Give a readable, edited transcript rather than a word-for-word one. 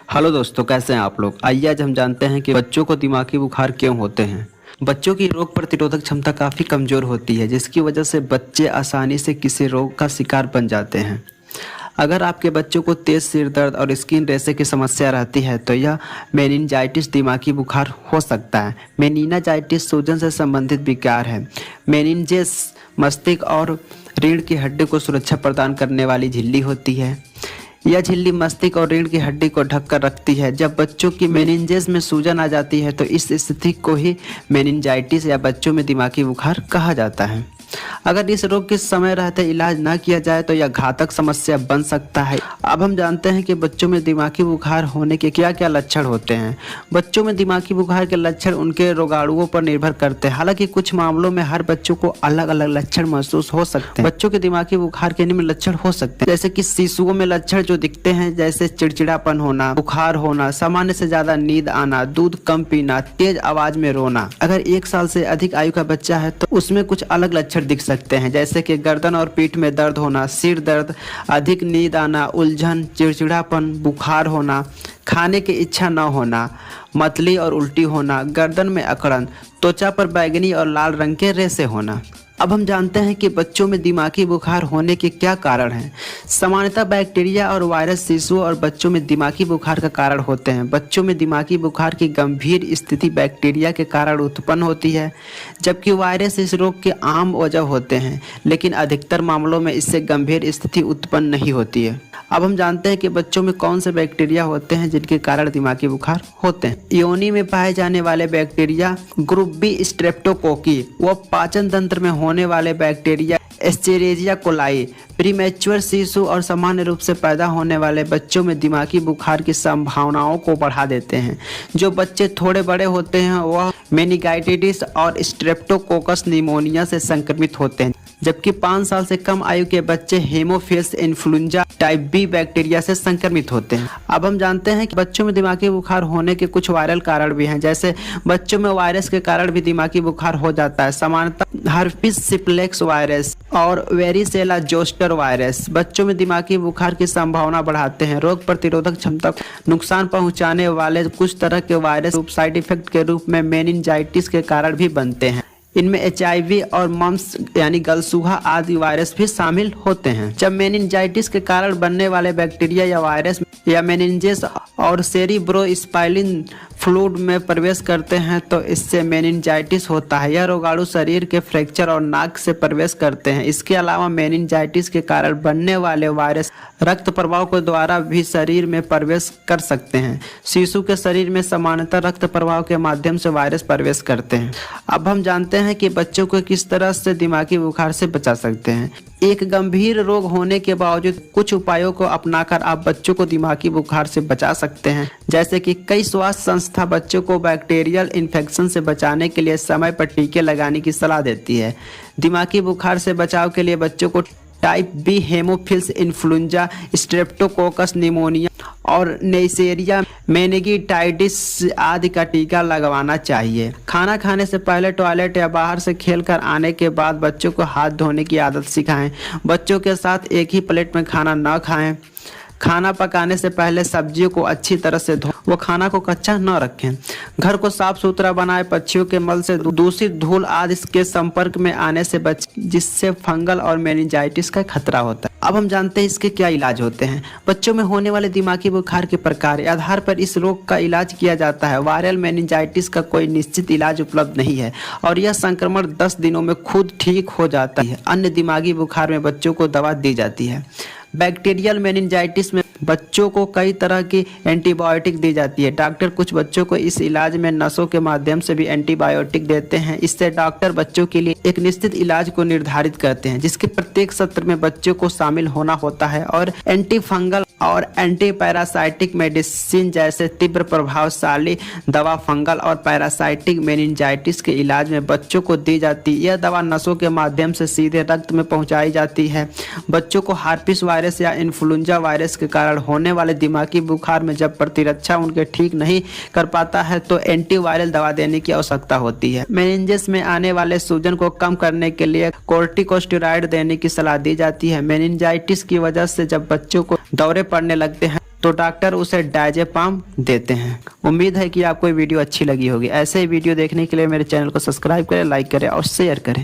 Hello दोस्तों, कैसे हैं आप लोग। आइए आज हम जानते हैं कि बच्चों को दिमागी बुखार क्यों होते हैं। बच्चों की रोग प्रतिरोधक क्षमता काफ़ी कमज़ोर होती है, जिसकी वजह से बच्चे आसानी से किसी रोग का शिकार बन जाते हैं। अगर आपके बच्चों को तेज़ सिर दर्द और स्किन रेशे की समस्या रहती है तो यह मेनिनजाइटिस दिमागी बुखार हो सकता है। मेनिनजाइटिस सूजन से संबंधित विकार है। मेनिनजेस मस्तिष्क और रीढ़ की हड्डी को सुरक्षा प्रदान करने वाली झिल्ली होती है। यह झिल्ली मस्तिष्क और रीढ़ की हड्डी को ढककर रखती है। जब बच्चों की मेनिंजेस में सूजन आ जाती है तो इस स्थिति को ही मेनिंजाइटिस या बच्चों में दिमागी बुखार कहा जाता है। अगर इस रोग के समय रहते इलाज न किया जाए तो यह घातक समस्या बन सकता है। अब हम जानते हैं कि बच्चों में दिमागी बुखार होने के क्या क्या लक्षण होते हैं। बच्चों में दिमागी बुखार के लक्षण उनके रोगाणुओं पर निर्भर करते हैं। हालांकि कुछ मामलों में हर बच्चों को अलग अलग लक्षण महसूस हो सकते हैं। बच्चों के दिमागी बुखार के निम्न लक्षण हो सकते हैं, जैसे कि शिशुओं में लक्षण जो दिखते हैं जैसे चिड़चिड़ापन होना, बुखार होना, सामान्य से ज्यादा नींद आना, दूध कम पीना, तेज आवाज में रोना। अगर 1 साल से अधिक आयु का बच्चा है तो उसमें कुछ अलग लक्षण दिख सकते हैं, जैसे कि गर्दन और पीठ में दर्द होना, सिर दर्द, अधिक नींद आना, उलझन, चिड़चिड़ापन, बुखार होना, खाने की इच्छा न होना, मतली और उल्टी होना, गर्दन में अकड़न, त्वचा पर बैंगनी और लाल रंग के रेशे होना। अब हम जानते हैं कि बच्चों में दिमागी बुखार होने के क्या कारण हैं। सामान्यतः बैक्टीरिया और वायरस शिशुओं और बच्चों में दिमागी बुखार का कारण होते हैं। बच्चों में दिमागी बुखार की गंभीर स्थिति बैक्टीरिया के कारण उत्पन्न होती है, जबकि वायरस इस रोग के आम वजह होते हैं, लेकिन अधिकतर मामलों में इससे गंभीर स्थिति उत्पन्न नहीं होती है। अब हम जानते हैं कि बच्चों में कौन से बैक्टीरिया होते हैं जिनके कारण दिमागी बुखार होते हैं। योनि में पाए जाने वाले बैक्टीरिया ग्रुप बी स्ट्रेप्टोकोकी व पाचन तंत्र में होने वाले बैक्टीरिया एस्चेरिचिया कोलाई प्रीमैच्योर शिशु और सामान्य रूप से पैदा होने वाले बच्चों में दिमागी बुखार की संभावनाओं को बढ़ा देते हैं। जो बच्चे थोड़े बड़े होते हैं वह मेनिंजाइटिस और स्ट्रेप्टोकोकस निमोनिया से संक्रमित होते हैं, जबकि 5 साल से कम आयु के बच्चे haemophilus influenzae type B bacteria से संक्रमित होते हैं। अब हम जानते हैं कि बच्चों में दिमागी बुखार होने के कुछ वायरल कारण भी हैं, जैसे बच्चों में वायरस के कारण भी दिमागी बुखार हो जाता है। सामान्यतः हर्पिस सिम्प्लेक्स वायरस और वेरिसेला जोस्टर वायरस बच्चों में दिमागी बुखार की संभावना बढ़ाते हैं। रोग प्रतिरोधक क्षमता को नुकसान पहुंचाने वाले कुछ तरह के वायरस साइड इफेक्ट के रूप में मेनिंजाइटिस के कारण भी बनते हैं। इनमें HIV और मम्स यानी गलसूहा आदि वायरस भी शामिल होते हैं। जब मेनिंजाइटिस के कारण बनने वाले बैक्टीरिया या वायरस या मेनिंजेस और सेरिब्रोस्पाइनल फ्लूइड में प्रवेश करते हैं तो इससे मेनिंजाइटिस होता है। यह रोगाणु शरीर के फ्रैक्चर और नाक से प्रवेश करते हैं। इसके अलावा मेनिंजाइटिस के कारण बनने वाले वायरस रक्त प्रवाह के द्वारा भी शरीर में प्रवेश कर सकते हैं। शिशु के शरीर में सामान्यतः रक्त प्रवाह के माध्यम से वायरस प्रवेश करते हैं। अब हम जानते हैं कि बच्चों को किस तरह से दिमागी बुखार से बचा सकते हैं। एक गंभीर रोग होने के बावजूद कुछ उपायों को अपनाकर आप बच्चों को दिमागी बुखार से बचा सकते हैं, जैसे कि कई स्वास्थ्य संस्था बच्चों को बैक्टीरियल इन्फेक्शन से बचाने के लिए समय पर टीके लगाने की सलाह देती है। दिमागी बुखार से बचाव के लिए बच्चों को type B haemophilus influenzae, streptococcus pneumoniae और नेइसेरिया मेनिंजाइटिस आदि का टीका लगवाना चाहिए। खाना खाने से पहले टॉयलेट या बाहर से खेलकर आने के बाद बच्चों को हाथ धोने की आदत सिखाएं। बच्चों के साथ एक ही प्लेट में खाना न खाएं। खाना पकाने से पहले सब्जियों को अच्छी तरह से धो वो खाना को कच्चा न रखें। घर को साफ सुथरा बनाएं। पक्षियों के मल से दूषित धूल आदि के संपर्क में आने से बचें, जिससे फंगल और मेनिंजाइटिस का खतरा होता है। अब हम जानते हैं इसके क्या इलाज होते हैं। बच्चों में होने वाले दिमागी बुखार के प्रकार के आधार पर इस रोग का इलाज किया जाता है। वायरल मेनिंजाइटिस का कोई निश्चित इलाज उपलब्ध नहीं है और यह संक्रमण 10 दिनों में खुद ठीक हो जाता है। अन्य दिमागी बुखार में बच्चों को दवा दी जाती है। बैक्टीरियल मेनिंजाइटिस में बच्चों को कई तरह की एंटीबायोटिक दी जाती है। डॉक्टर कुछ बच्चों को इस इलाज में नसों के माध्यम से भी एंटीबायोटिक देते हैं। इससे डॉक्टर बच्चों के लिए एक निश्चित इलाज को निर्धारित करते हैं, जिसके प्रत्येक सत्र में बच्चों को शामिल होना होता है। और एंटी फंगल और एंटी पैरासाइटिक मेडिसिन जैसे तीव्र प्रभावशाली दवा फंगल और पैरासाइटिक मेनिंजाइटिस के इलाज में बच्चों को दी जाती है। यह दवा नसों के माध्यम से सीधे रक्त में पहुंचाई जाती है। बच्चों को हार्पिस वायरस या इन्फ्लुएंजा वायरस के कारण होने वाले दिमागी बुखार में जब प्रतिरक्षा उनके ठीक नहीं कर पाता है तो एंटीवायरल दवा देने की आवश्यकता होती है। मेनिंजेस में आने वाले सूजन को कम करने के लिए कोर्टिकोस्टेरॉइड देने की सलाह दी जाती है। मेनिंजाइटिस की वजह से जब बच्चों को दौरे पड़ने लगते हैं तो डॉक्टर उसे डायजेपाम देते हैं। उम्मीद है कि आपको ये वीडियो अच्छी लगी होगी। ऐसे ही वीडियो देखने के लिए मेरे चैनल को सब्सक्राइब करें, लाइक करें और शेयर करें।